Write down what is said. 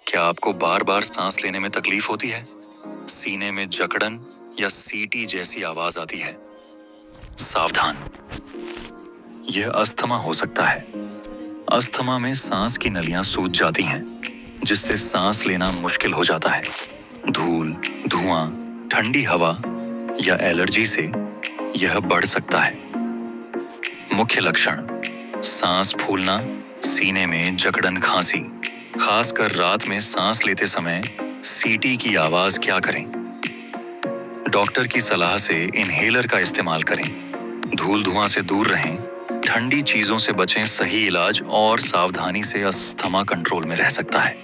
क्या आपको बार बार सांस लेने में तकलीफ होती है? सीने में जकड़न या सीटी जैसी आवाज आती है? सावधान, यह अस्थमा हो सकता है। अस्थमा में सांस की नलियां सूज जाती हैं, जिससे सांस लेना मुश्किल हो जाता है। धूल, धुआं, ठंडी हवा या एलर्जी से यह बढ़ सकता है। मुख्य लक्षण: सांस फूलना, सीने में जकड़न, खांसी। खासकर रात में सांस लेते समय सीटी की आवाज क्या करें? डॉक्टर की सलाह से इनहेलर का इस्तेमाल करें। धूल धुआं से दूर रहें, ठंडी चीजों से बचें। सही इलाज और सावधानी से अस्थमा कंट्रोल में रह सकता है।